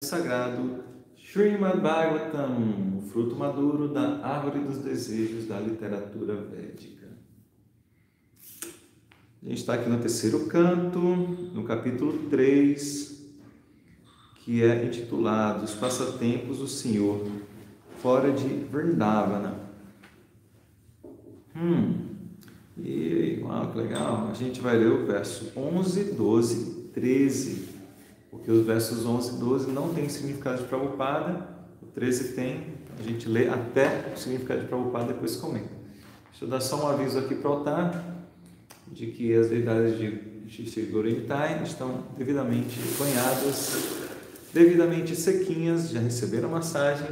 Sagrado Srimad Bhagavatam, o fruto maduro da árvore dos desejos da literatura védica. A gente está aqui no terceiro canto, no capítulo 3, que é intitulado Os Passatempos do Senhor fora de Vrindavana. Uau, que legal! A gente vai ler o verso 11, 12, 13. Porque os versos 11 e 12 não têm significado de Prabhupada, o 13 tem, a gente lê até o significado de Prabhupada e depois comenta. Deixa eu dar só um aviso aqui para o altar, de que as deidades de Shri Gorintai estão devidamente banhadas, devidamente sequinhas, já receberam massagem,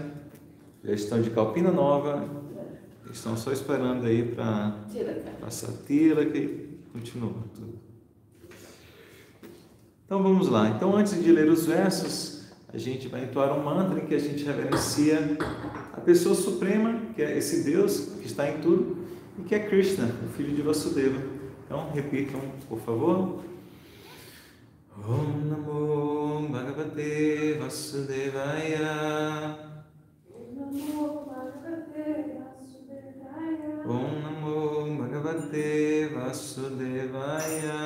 já estão de calpina nova, estão só esperando aí para passar tilaka e continua tudo. Então vamos lá. Então antes de ler os versos, a gente vai entoar um mantra em que a gente reverencia a pessoa suprema, que é esse Deus que está em tudo, e que é Krishna, o filho de Vasudeva. Então repitam, por favor. Om Namo Bhagavate Vasudevaya. Om Namo Bhagavate Vasudevaya.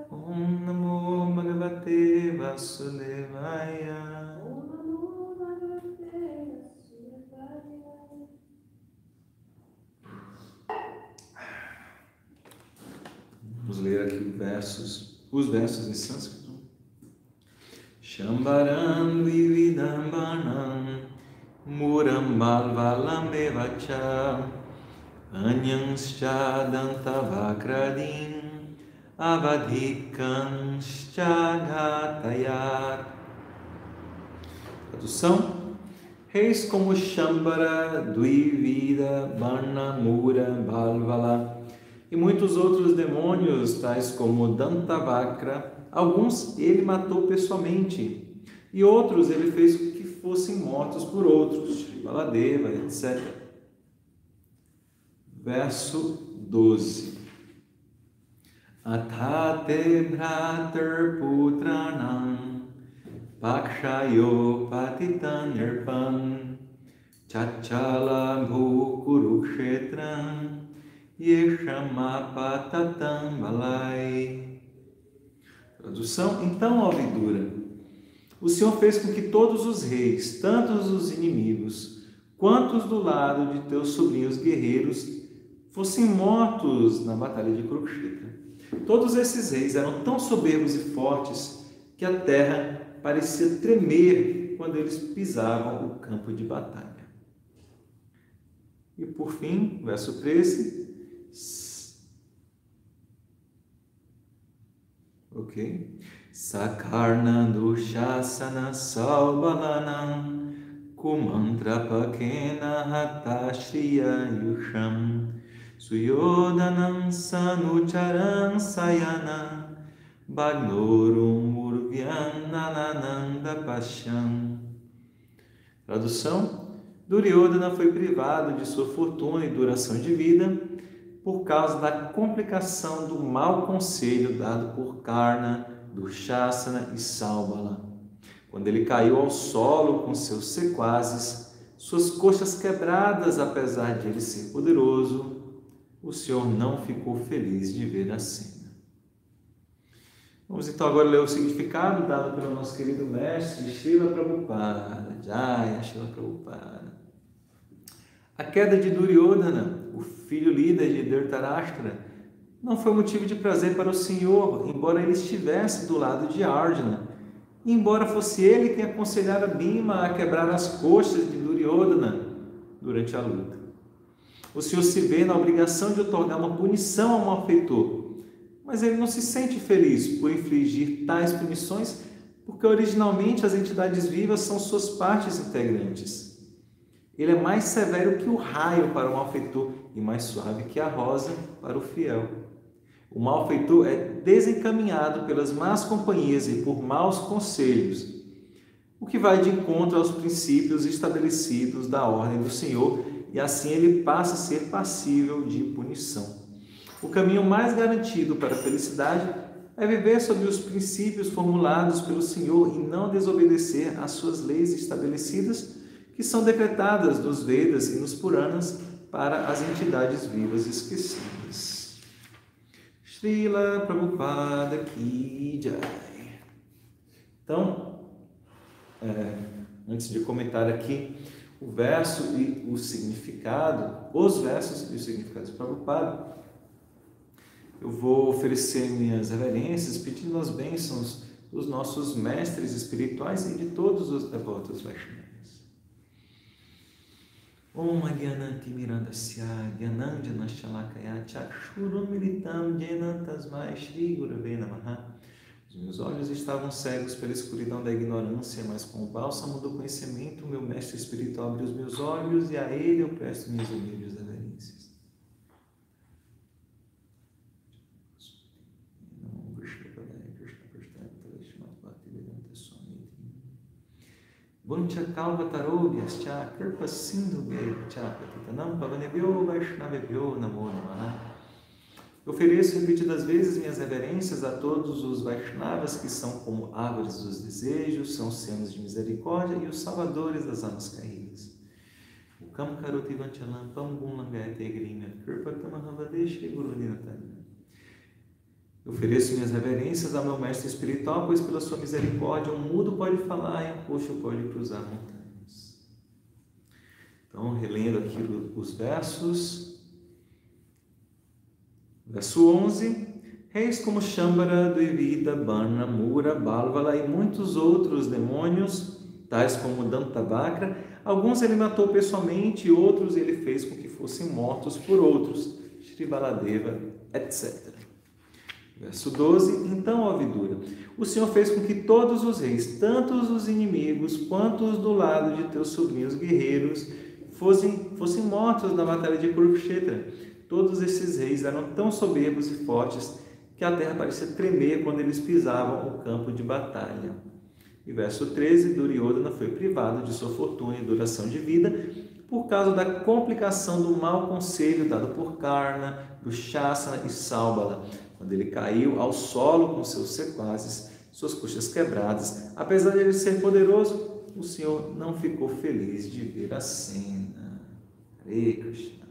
Om Namo Bhagavate Vasudevaya. Vamos ler aqui os versos em sânscrito. Shambaram vividambanam muram balvalambevacha anyanscha dantavakradim avadhikanschagatayat. Tradução: reis como Shambara, Dvivida, Barna, Mura, Balvala e muitos outros demônios, tais como Dantavakra, alguns ele matou pessoalmente e outros ele fez que fossem mortos por outros, Shri Baladeva, etc. Verso 12. Atate bhratar putranam pakshayo patitan nirpam chachala bhu kurukshetram yeshamapatatam balai. Tradução: então, ó Vidura, o Senhor fez com que todos os reis, tanto os inimigos quanto os do lado de teus sobrinhos guerreiros, fossem mortos na batalha de Kurukshetra. Todos esses reis eram tão soberbos e fortes que a terra parecia tremer quando eles pisavam o campo de batalha. E por fim, verso 13. Sakarna dushasana salbalanam kumantrapakena hatashriya yusham Suyodanam sanucharam sayana bagnorum urvyam nanananda pasham. Tradução: Duryodhana foi privado de sua fortuna e duração de vida por causa da complicação do mau conselho dado por Karna, Dushasana e Salbala. Quando ele caiu ao solo com seus sequazes, suas coxas quebradas, apesar de ele ser poderoso, o Senhor não ficou feliz de ver a cena. Vamos então agora ler o significado dado pelo nosso querido mestre Srila Prabhupada. Jaya Srila Prabhupada. A queda de Duryodhana, o filho líder de Dhritarashtra, não foi motivo de prazer para o Senhor, embora ele estivesse do lado de Arjuna, e embora fosse ele quem aconselhara Bhima a quebrar as coxas de Duryodhana durante a luta. O Senhor se vê na obrigação de otorgar uma punição ao malfeitor, mas ele não se sente feliz por infligir tais punições, porque originalmente as entidades vivas são suas partes integrantes. Ele é mais severo que o raio para o malfeitor e mais suave que a rosa para o fiel. O malfeitor é desencaminhado pelas más companhias e por maus conselhos, o que vai de encontro aos princípios estabelecidos da ordem do Senhor, e assim ele passa a ser passível de punição. O caminho mais garantido para a felicidade é viver sob os princípios formulados pelo Senhor e não desobedecer às suas leis estabelecidas, que são decretadas nos Vedas e nos Puranas para as entidades vivas esquecidas. Srila Prabhupada Ki Jai. Então, antes de comentar aqui o verso e o significado, os versos e os significados de Prabhupada, eu vou oferecer minhas reverências pedindo as bênçãos dos nossos mestres espirituais e de todos os devotos Vaishnavas. Om Agyananti Mirandasya Gyananjana Shalakaya Chakshuram Militam Jena Tasmai Shri Gurave Namaha. Os meus olhos estavam cegos pela escuridão da ignorância, mas com o bálsamo do conhecimento, meu mestre espiritual abriu os meus olhos e a ele eu presto minhas humildes reverências. Buncha kalva tarobhyascha kirpa sindhubhya patitanam pavanebhyo vaishnavebhyo namo namaha. Eu ofereço repetidas vezes minhas reverências a todos os Vaishnavas que são como árvores dos desejos, são oceanos de misericórdia e os salvadores das almas caídas. O Kam Karoti Vanchalam Pambum Langayate Grimya Kirpatamahavadeshri Guru Dinatana. Eu ofereço minhas reverências ao meu mestre espiritual, pois pela sua misericórdia um mudo pode falar e um coxo pode cruzar montanhas. Então, relendo aqui os versos. Verso 11. Reis como Shambhara, Dvivida, Bana, Mura, Balvala e muitos outros demônios, tais como Dantavakra, alguns ele matou pessoalmente e outros ele fez com que fossem mortos por outros, Shri Baladeva, etc. Verso 12, então, ó Vidura, o Senhor fez com que todos os reis, tanto os inimigos quanto os do lado de teus sobrinhos guerreiros, fossem mortos na batalha de Kurukshetra. Todos esses reis eram tão soberbos e fortes que a terra parecia tremer quando eles pisavam o campo de batalha. E verso 13, Duryodhana foi privado de sua fortuna e duração de vida por causa da complicação do mau conselho dado por Karna, Dushasana e Salbala, quando ele caiu ao solo com seus sequazes, suas coxas quebradas. Apesar de ele ser poderoso, o Senhor não ficou feliz de ver a cena. Hare Krishna.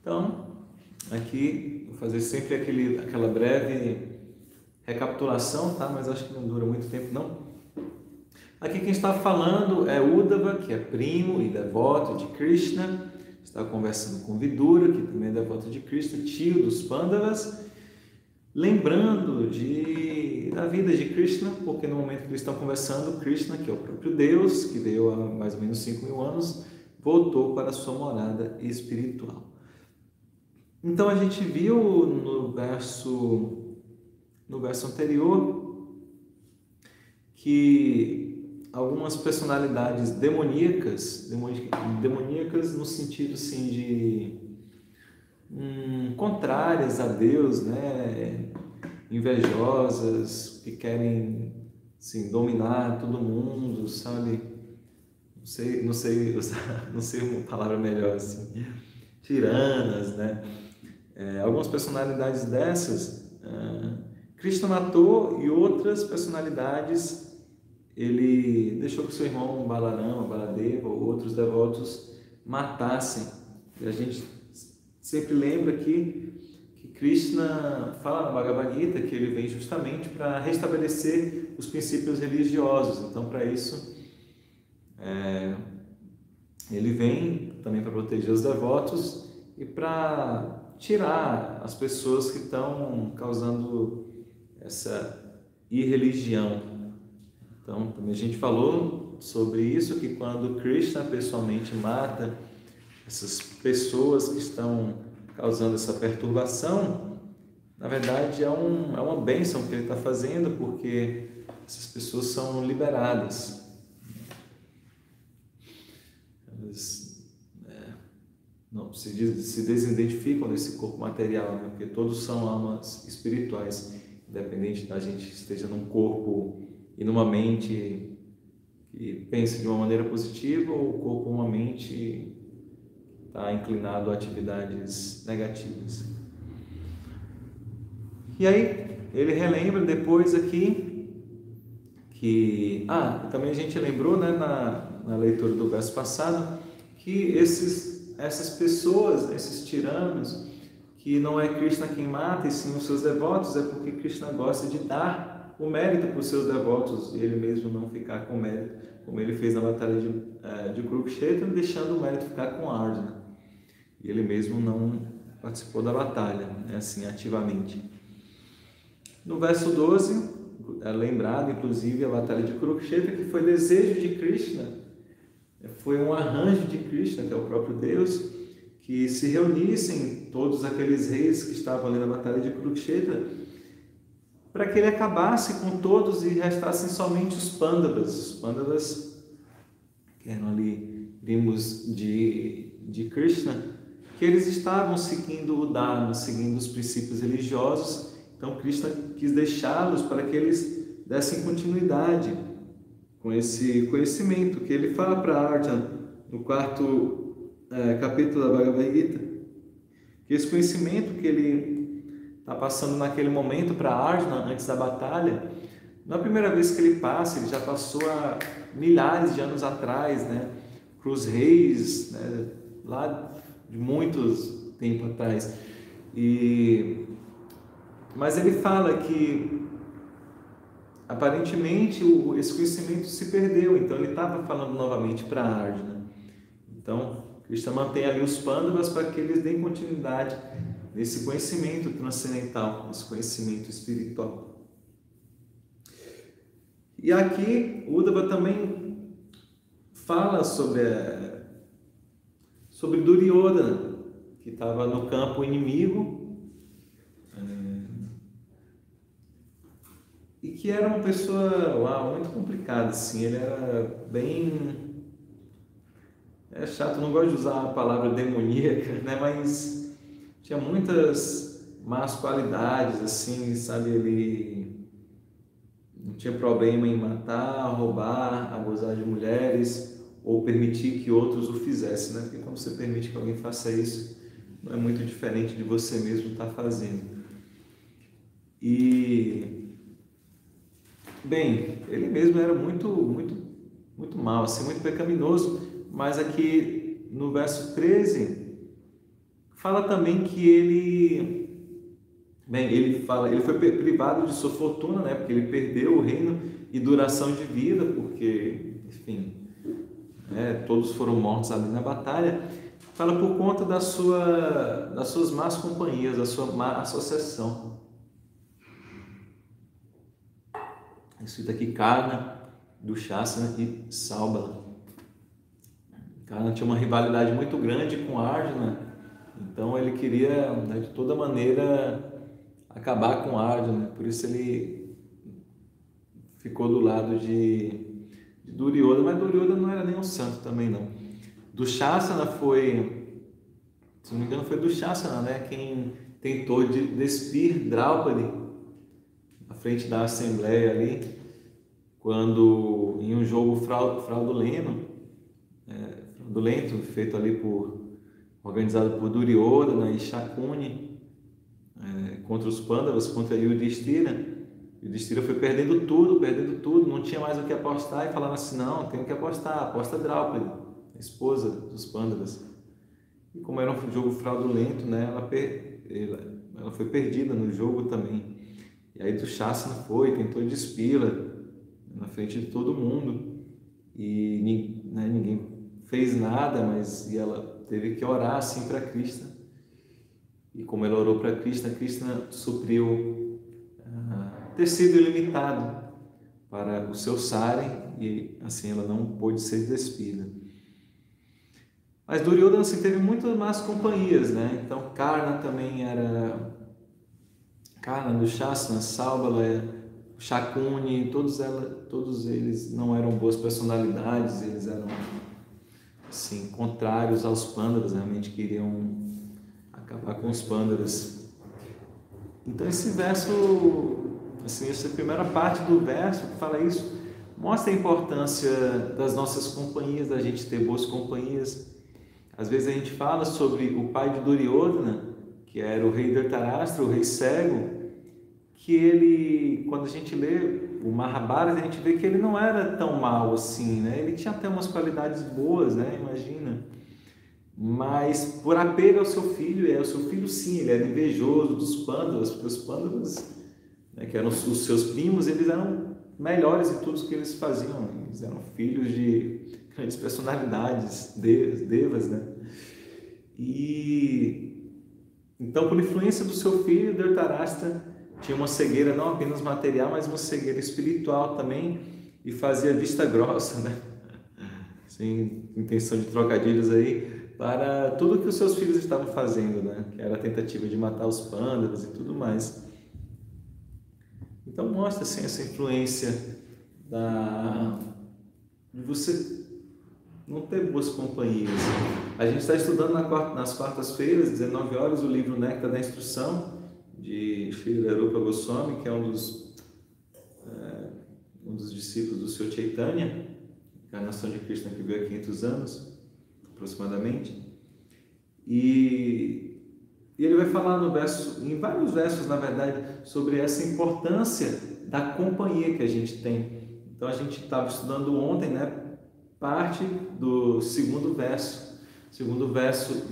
Então, aqui vou fazer sempre aquela breve recapitulação, tá? Mas acho que não dura muito tempo, não. Aqui quem está falando é Uddhava, que é primo e devoto de Krishna. Está conversando com Vidura, que também é devoto de Krishna, tio dos Pandavas, lembrando da vida de Krishna, porque no momento que eles estão conversando, Krishna, que é o próprio Deus, que veio há mais ou menos 5.000 anos, voltou para a sua morada espiritual. Então a gente viu no verso anterior que algumas personalidades demoníacas no sentido assim de contrárias a Deus, né? Invejosas, que querem assim, dominar todo mundo, sabe? Não sei uma palavra melhor assim, tiranas, né? Algumas personalidades dessas, Krishna matou, e outras personalidades ele deixou que seu irmão Balarama, Baladeva ou outros devotos matassem. E a gente sempre lembra que Krishna fala na Bhagavad Gita que ele vem justamente para restabelecer os princípios religiosos. Então, para isso, ele vem também para proteger os devotos e para tirar as pessoas que estão causando essa irreligião. Então, também a gente falou sobre isso, que quando Krishna pessoalmente mata essas pessoas que estão causando essa perturbação, na verdade é uma bênção que ele está fazendo, porque essas pessoas são liberadas. Elas não se desidentificam desse corpo material, né? Porque todos são almas espirituais, independente da gente esteja num corpo e numa mente que pense de uma maneira positiva ou o corpo uma mente está inclinado a atividades negativas. E aí ele relembra depois aqui que... também a gente lembrou, né, na leitura do verso passado, que essas pessoas, esses tiranos, que não é Krishna quem mata, e sim os seus devotos, é porque Krishna gosta de dar o mérito para os seus devotos, e ele mesmo não ficar com o mérito, como ele fez na batalha de Kurukshetra, deixando o mérito ficar com Arjuna. E ele mesmo não participou da batalha, né, assim, ativamente. No verso 12, é lembrado, inclusive, a batalha de Kurukshetra, que foi desejo de Krishna, foi um arranjo de Krishna, que é o próprio Deus, que se reunissem todos aqueles reis que estavam ali na batalha de Kurukshetra, para que ele acabasse com todos e restassem somente os Pandavas. Os Pandavas, que eram ali primos de Krishna, que eles estavam seguindo o Dharma, seguindo os princípios religiosos. Então Krishna quis deixá-los para que eles dessem continuidade com esse conhecimento que ele fala para Arjuna no 4º capítulo da Bhagavad Gita, que esse conhecimento que ele está passando naquele momento para Arjuna antes da batalha, não é a primeira vez que ele passa, ele já passou há milhares de anos atrás, né, para os reis, né, lá de muitos tempo atrás. Mas ele fala que aparentemente esse conhecimento se perdeu, então ele estava falando novamente para Arjuna. Então Krishna mantém ali os Pandavas para que eles deem continuidade nesse conhecimento transcendental, nesse conhecimento espiritual. E aqui Uddhava também fala sobre Duryodhana, que estava no campo inimigo, e que era uma pessoa muito complicada, assim. Ele era bem... É chato, não gosto de usar a palavra demoníaca, né? Mas tinha muitas más qualidades, assim, sabe? Ele não tinha problema em matar, roubar, abusar de mulheres ou permitir que outros o fizessem, né? Porque quando você permite que alguém faça isso, não é muito diferente de você mesmo estar fazendo. Bem, ele mesmo era muito mal, assim, muito pecaminoso, mas aqui no verso 13 fala também que ele foi privado de sua fortuna, né, porque ele perdeu o reino e duração de vida, porque, enfim, né, todos foram mortos ali na batalha. Fala por conta das suas más companhias, da sua má associação. Escrito aqui Karna, Dushasana e Salbala. Karna tinha uma rivalidade muito grande com Arjuna, então ele queria, né, de toda maneira acabar com Arjuna, por isso ele ficou do lado de Duryodhana, mas Duryodhana não era nem um santo também não. Dushasana foi, se não me engano foi Dushasana, né, quem tentou despir Draupadi à frente da assembleia ali, quando em um jogo fraudulento feito ali organizado por Duryodhana e Shakuni, contra os Pandavas, contra Yudhishthira. Yudhishthira foi perdendo tudo, não tinha mais o que apostar, e falaram assim: não, tem que apostar, aposta Draupadi, a esposa dos Pandavas. E como era um jogo fraudulento, né, ela foi perdida no jogo também. E aí Dushasana tentou despí-la na frente de todo mundo, e ninguém fez nada, mas ela teve que orar assim para Krishna. E como ela orou para Krishna, Krishna supriu tecido ilimitado para o seu sari, e assim ela não pôde ser despida. Mas Duryodhana assim, teve muitas más companhias, né? Então Karna também era... Karna, Dushasana, Salbala, Shakuni, todos eles não eram boas personalidades, eles eram assim, contrários aos Pandavas, realmente queriam acabar com os Pandavas. Então esse verso, assim, essa primeira parte do verso que fala isso, mostra a importância das nossas companhias, da gente ter boas companhias. Às vezes a gente fala sobre o pai de Duryodhana, que era o rei Dhritarashtra, o rei cego, que ele, quando a gente lê o Mahabharata, a gente vê que ele não era tão mal assim, né? Ele tinha até umas qualidades boas, né? Imagina. Mas por apego ao seu filho, o seu filho sim, ele era invejoso dos Pandavas, porque os Pandavas, né, que eram os seus primos, eles eram melhores em tudo que eles faziam. Eles eram filhos de grandes personalidades, devas, né? E então, por influência do seu filho, Dhritarashtra tinha uma cegueira não apenas material, mas uma cegueira espiritual também, e fazia vista grossa, né? Sem intenção de trocadilhos aí, para tudo que os seus filhos estavam fazendo, né? Que era a tentativa de matar os pândaros e tudo mais. Então mostra assim essa influência de você não ter boas companhias. A gente está estudando nas quartas-feiras, 19 horas, o livro Néctar da Instrução, de Srila Rupa Goswami, que é um dos discípulos do Sr. Chaitanya, encarnação de Krishna que veio há 500 anos, aproximadamente. E ele vai falar em vários versos, na verdade, sobre essa importância da companhia que a gente tem. Então, a gente estava estudando ontem, né, parte do segundo verso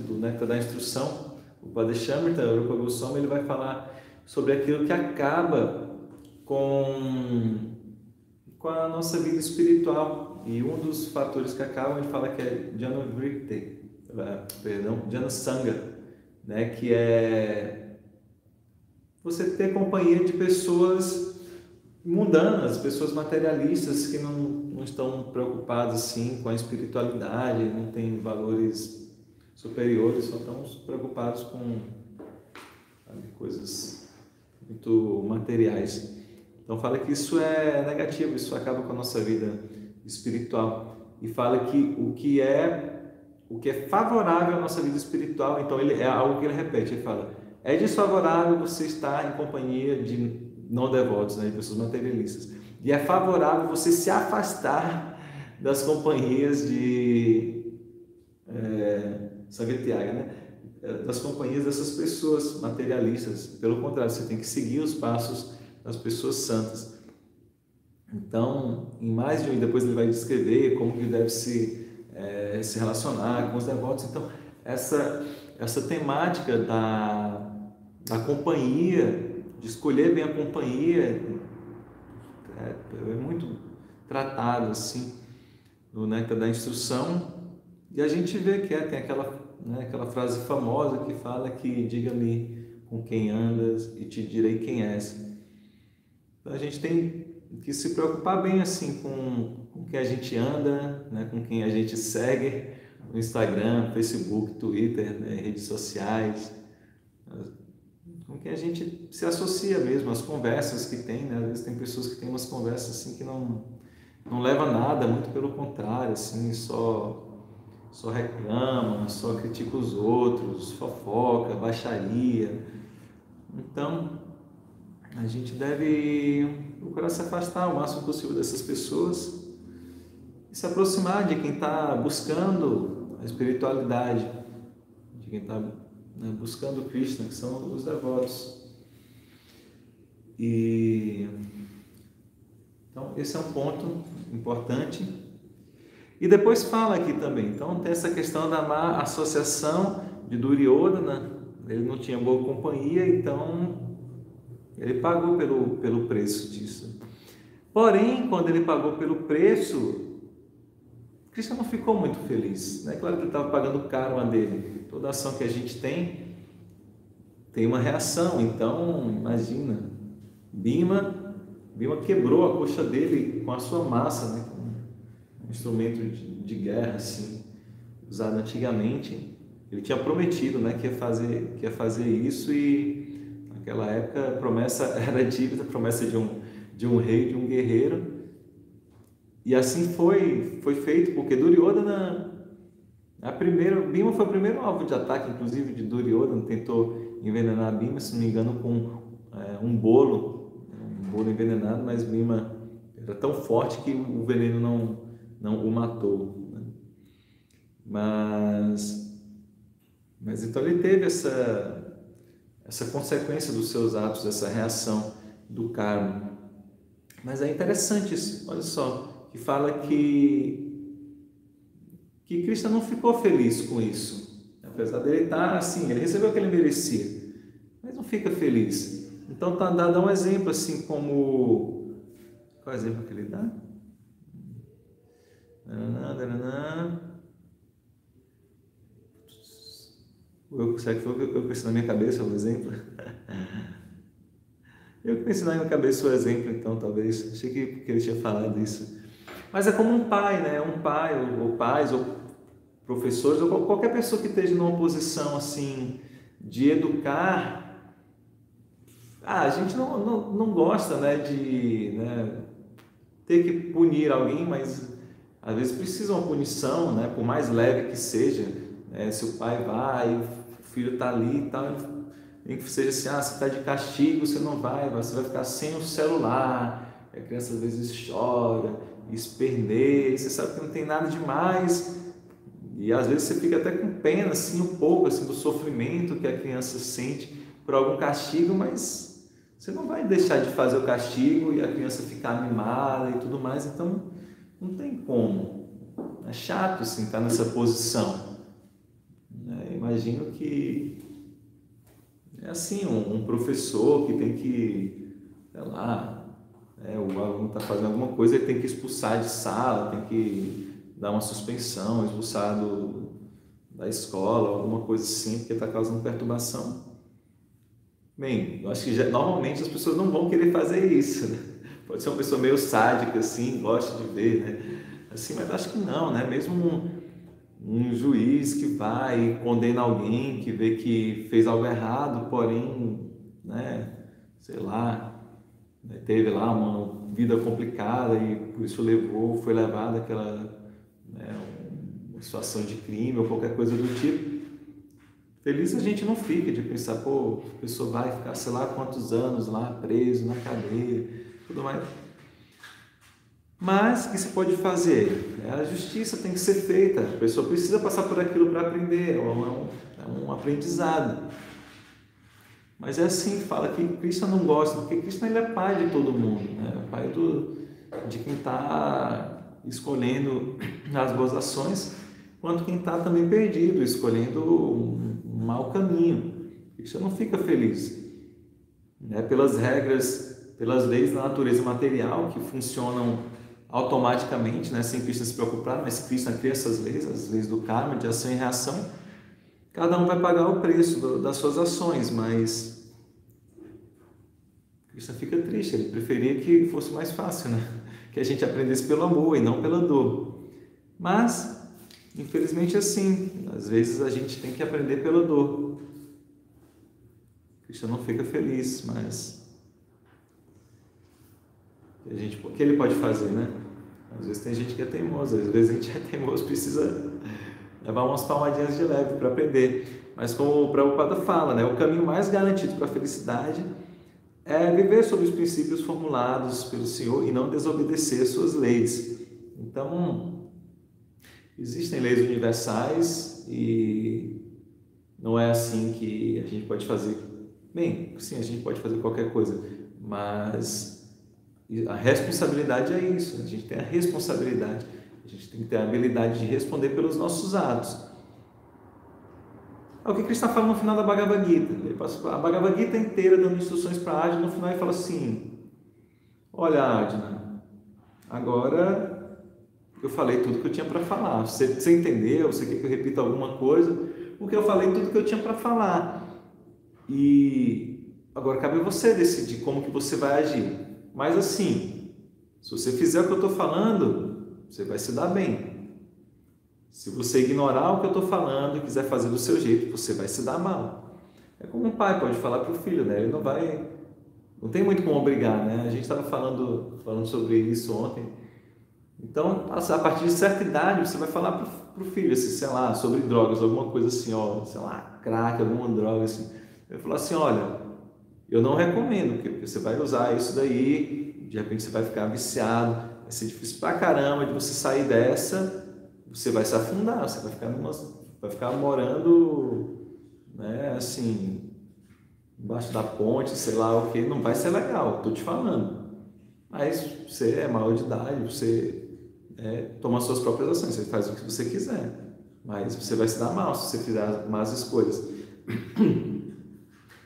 do Néctar da Instrução. O Padeshamrita, o Rupa Goswami, ele vai falar sobre aquilo que acaba com a nossa vida espiritual. E um dos fatores que acabam, ele fala que é Jnana Sangha, né? Que é você ter companhia de pessoas mundanas, pessoas materialistas que não estão preocupadas assim com a espiritualidade, não têm valores superiores, só estão preocupados com coisas muito materiais. Então fala que isso é negativo, isso acaba com a nossa vida espiritual, e fala que o que é favorável à nossa vida espiritual, então ele é algo que ele repete, ele fala: é desfavorável você estar em companhia de não devotos, né, de pessoas materialistas, e é favorável você se afastar das companhias de Sangatyaga, né, das companhias dessas pessoas materialistas. Pelo contrário, você tem que seguir os passos das pessoas santas. Então, em mais de um, depois ele vai descrever como que deve se relacionar com os devotos. Então, essa temática da companhia, de escolher bem a companhia, é muito tratado assim no Néctar da Instrução. E a gente vê que tem aquela frase famosa que fala que diga-me com quem andas e te direi quem és. Então a gente tem que se preocupar bem assim com quem a gente anda, né, com quem a gente segue no Instagram, Facebook, Twitter, né, redes sociais, com quem a gente se associa mesmo, as conversas que tem, né? Às vezes tem pessoas que têm umas conversas assim que não leva a nada, muito pelo contrário, assim, só reclama, só critica os outros, fofoca, baixaria. Então, a gente deve procurar se afastar o máximo possível dessas pessoas e se aproximar de quem está buscando a espiritualidade, de quem está, né, buscando Krishna, que são os devotos. Então, esse é um ponto importante. E depois fala aqui também, então tem essa questão da má associação de Duryodhana, ele não tinha boa companhia, então ele pagou pelo preço disso. Porém, quando ele pagou pelo preço, Krishna não ficou muito feliz, né? Claro que ele estava pagando o karma dele. Toda ação que a gente tem uma reação. Então, imagina, Bhima quebrou a coxa dele com a sua massa, né? Um instrumento de guerra assim, usado antigamente. Ele tinha prometido, né, que ia fazer isso, e naquela época a promessa era dívida, promessa de um rei, de um guerreiro. E assim foi feito, porque Duryodhana, Bhima foi o primeiro alvo de ataque, inclusive, de Duryodhana. Tentou envenenar Bhima, se não me engano, com um bolo envenenado, mas Bhima era tão forte que o veneno não o matou, né? Mas Mas então ele teve essa consequência dos seus atos, essa reação do karma. Mas é interessante isso, olha só, que fala que Krishna não ficou feliz com isso. Apesar dele estar assim, ele recebeu o que ele merecia, mas não fica feliz. Então dá um exemplo assim como... Qual é o exemplo que ele dá? Será que foi eu pensei na minha cabeça o exemplo? Eu que pensei na minha cabeça o exemplo, então, talvez. Achei que ele tinha falado isso. Mas é como um pai, né? Um pai, ou pais, ou professores, ou qualquer pessoa que esteja numa posição, assim, de educar. A gente não gosta, né, de ter que punir alguém, mas às vezes precisa uma punição, né? Por mais leve que seja. Se o pai vai, o filho está ali e tal, nem que seja assim, você está de castigo, você não vai, você vai ficar sem o celular, a criança às vezes chora, esperneia, você sabe que não tem nada demais, e às vezes você fica até com pena, assim, um pouco, assim, do sofrimento que a criança sente por algum castigo, mas você não vai deixar de fazer o castigo e a criança ficar mimada e tudo mais, então não tem como. É chato, assim, estar nessa posição. Imagino que é assim, um professor que tem que, sei lá, o aluno está fazendo alguma coisa, ele tem que expulsar de sala, tem que dar uma suspensão, expulsar da escola, alguma coisa assim, porque está causando perturbação. Bem, eu acho que normalmente as pessoas não vão querer fazer isso, né? Pode ser uma pessoa meio sádica, assim, gosta de ver, né? Assim, mas acho que não, né? Mesmo um juiz que vai e condena alguém que vê que fez algo errado, porém, sei lá, teve lá uma vida complicada e por isso foi levado àquela uma situação de crime ou qualquer coisa do tipo. Feliz a gente não fica de pensar, a pessoa vai ficar sei lá quantos anos lá preso na cadeia, tudo mais. Mas o que se pode fazer? A justiça tem que ser feita, a pessoa precisa passar por aquilo para aprender, é um aprendizado. Mas é assim, fala que Krishna não gosta, porque Krishna ele é pai de todo mundo, né? Pai de quem está escolhendo as boas ações, quanto quem está também perdido, escolhendo um mau caminho. Krishna não fica feliz, né? Pelas regras, pelas leis da natureza material que funcionam automaticamente, né, sem Krishna se preocupar, mas Krishna cria essas leis, as leis do karma, de ação e reação. Cada um vai pagar o preço das suas ações, mas Krishna fica triste, ele preferia que fosse mais fácil, né? Que a gente aprendesse pelo amor e não pela dor. Mas, infelizmente é assim, às vezes a gente tem que aprender pela dor. Krishna não fica feliz, mas o que ele pode fazer, né? Às vezes tem gente que é teimosa, às vezes a gente é teimoso, precisa levar umas palmadinhas de leve para aprender. Mas como o Prabhupada fala, né? O caminho mais garantido para a felicidade é viver sob os princípios formulados pelo Senhor e não desobedecer suas leis. Então, existem leis universais e não é assim que a gente pode fazer. Bem, sim, a gente pode fazer qualquer coisa, mas a responsabilidade é isso, a gente tem a responsabilidade, a gente tem que ter a habilidade de responder pelos nossos atos. É o que Krishna fala no final da Bhagavad Gita. Ele passa a Bhagavad Gita inteira dando instruções para Arjuna, no final ele fala assim: olha, Arjuna, agora eu falei tudo que eu tinha para falar. Você entendeu? Você quer que eu repita alguma coisa? Porque eu falei tudo que eu tinha para falar. E agora cabe a você decidir como que você vai agir. Mas assim, se você fizer o que eu estou falando, você vai se dar bem. Se você ignorar o que eu estou falando e quiser fazer do seu jeito, você vai se dar mal. É como um pai pode falar para o filho, né? Ele não tem muito como obrigar, né? A gente estava falando sobre isso ontem. Então, a partir de certa idade, você vai falar para o filho, assim, sei lá, sobre drogas, alguma coisa assim, ó, sei lá, crack, alguma droga assim. Ele vai falar assim, olha, eu não recomendo, porque você vai usar isso daí, de repente você vai ficar viciado, vai ser difícil pra caramba de você sair dessa, você vai se afundar, você vai ficar morando né, assim, embaixo da ponte, sei lá o que, não vai ser legal, tô te falando. Mas você é maior de idade, você toma suas próprias ações, você faz o que você quiser. Mas você vai se dar mal se você fizer más escolhas.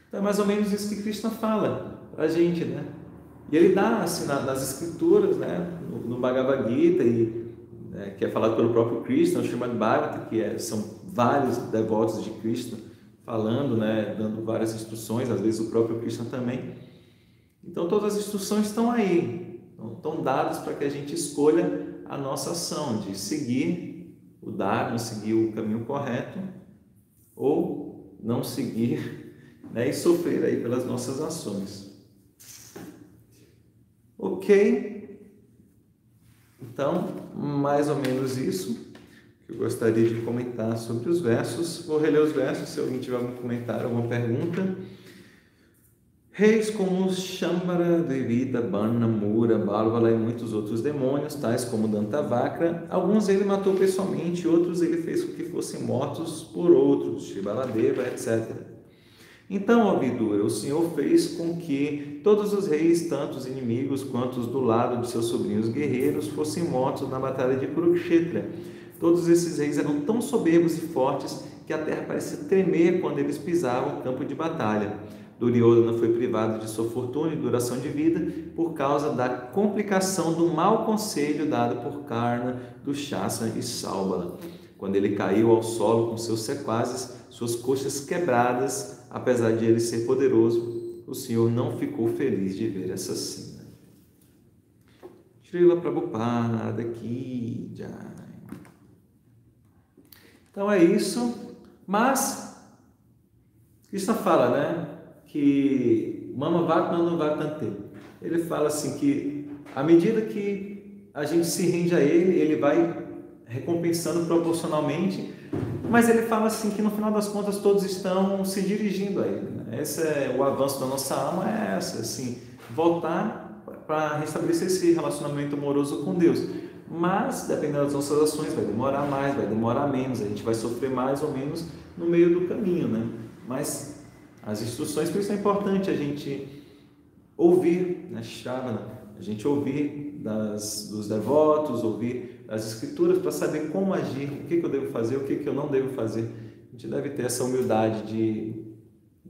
Então é mais ou menos isso que Krishna fala pra gente, né? E ele dá, assim, nas escrituras, né? No Bhagavad Gita, que é falado pelo próprio Krishna, o Srimad Bhagavata, são vários devotos de Krishna falando, né? Dando várias instruções, às vezes o próprio Krishna também. Então todas as instruções estão aí, estão dadas para que a gente escolha a nossa ação, de seguir o Dharma, seguir o caminho correto, ou não seguir, né, e sofrer aí pelas nossas ações. Ok? Então, mais ou menos isso que eu gostaria de comentar sobre os versos. Vou reler os versos, se alguém tiver algum comentário, alguma pergunta. Reis como Shambhara, Devita, Barna, Mura, Bálvala e muitos outros demônios, tais como Dantavakra, alguns ele matou pessoalmente, outros ele fez com que fossem mortos por outros, Shibaladeva, etc. Então, ó Vidura, o Senhor fez com que todos os reis, tanto os inimigos quanto os do lado de seus sobrinhos guerreiros, fossem mortos na batalha de Kurukshetra. Todos esses reis eram tão soberbos e fortes que a terra parecia tremer quando eles pisavam o campo de batalha. Duryodhana foi privado de sua fortuna e duração de vida por causa da complicação do mau conselho dado por Karna, Dushasana e Salbala. Quando ele caiu ao solo com seus sequazes, suas coxas quebradas, apesar de ele ser poderoso, o Senhor não ficou feliz de ver essa cena. Srila Prabhupada Ki Jai. Então é isso, mas Krishna fala, né, que Mama Vatmanu Vatante. Ele fala assim que à medida que a gente se rende a ele, ele vai recompensando proporcionalmente, mas ele fala assim que no final das contas todos estão se dirigindo a ele, né? Esse é o avanço da nossa alma, é essa, assim, voltar para restabelecer esse relacionamento amoroso com Deus. Mas, dependendo das nossas ações, vai demorar mais, vai demorar menos, a gente vai sofrer mais ou menos no meio do caminho, né? Mas as instruções, por isso é importante a gente ouvir, né, Shravana, a gente ouvir dos devotos, ouvir as escrituras para saber como agir, o que eu devo fazer, o que eu não devo fazer. A gente deve ter essa humildade de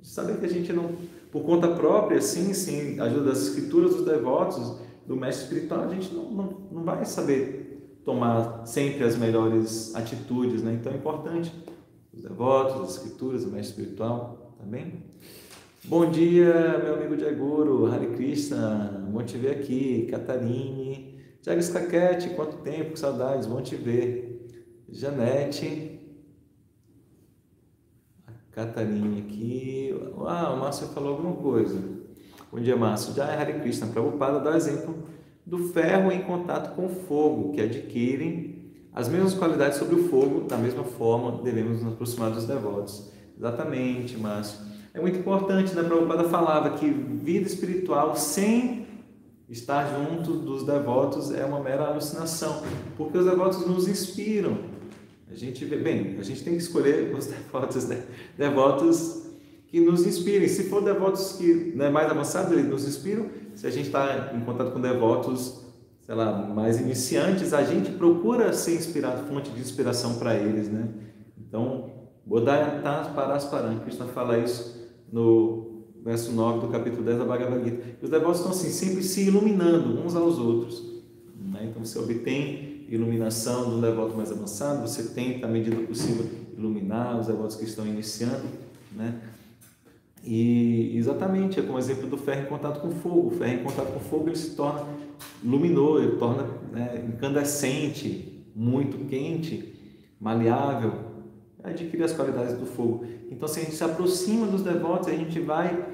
saber que a gente não, por conta própria, sim, sem a ajuda das escrituras, dos devotos, do mestre espiritual, a gente não vai saber tomar sempre as melhores atitudes, né? Então é importante os devotos, as escrituras, o mestre espiritual, tá bem? Bom dia, meu amigo Jaguru, Hare Krishna, bom te ver aqui, Catarine, Jagas Caquete, quanto tempo, que saudades, bom te ver, Janete, a Catarine aqui, o Márcio falou alguma coisa, bom dia Márcio, Jai Hare Krishna, Prabhupada dá o exemplo do ferro em contato com o fogo, que adquirem as mesmas qualidades sobre o fogo, da mesma forma devemos nos aproximar dos devotos. Exatamente, Márcio. É muito importante, né? Prabhupada falava que vida espiritual sem estar junto dos devotos é uma mera alucinação, porque os devotos nos inspiram. A gente vê, bem, a gente tem que escolher os devotos, né? Devotos que nos inspirem. Se for devotos que, né, mais avançados, eles nos inspiram. Se a gente está em contato com devotos, sei lá, mais iniciantes, a gente procura ser inspirado, fonte de inspiração para eles, né? Então, Bodhayata Parasparam, Krishna fala isso no verso 9 do capítulo 10 da Bhagavad Gita. Os devotos estão assim, sempre se iluminando uns aos outros, né? Então você obtém iluminação de um devoto mais avançado, você tenta, à medida possível, iluminar os devotos que estão iniciando, né? E exatamente, é como o exemplo do ferro em contato com fogo. O ferro em contato com fogo ele se torna luminoso, ele torna, né, incandescente, muito quente, maleável, adquire as qualidades do fogo. Então, se a gente se aproxima dos devotos, a gente vai...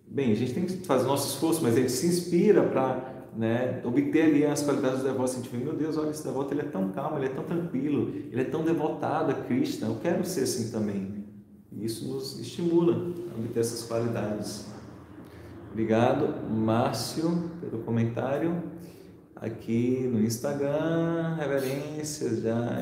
Bem, a gente tem que fazer o nosso esforço, mas a gente se inspira para, né, obter ali as qualidades dos devotos. A gente vê, meu Deus, olha, esse devoto ele é tão calmo, ele é tão tranquilo, ele é tão devotado a Krishna, eu quero ser assim também. E isso nos estimula a obter essas qualidades. Obrigado, Márcio, pelo comentário aqui no Instagram. Reverências, já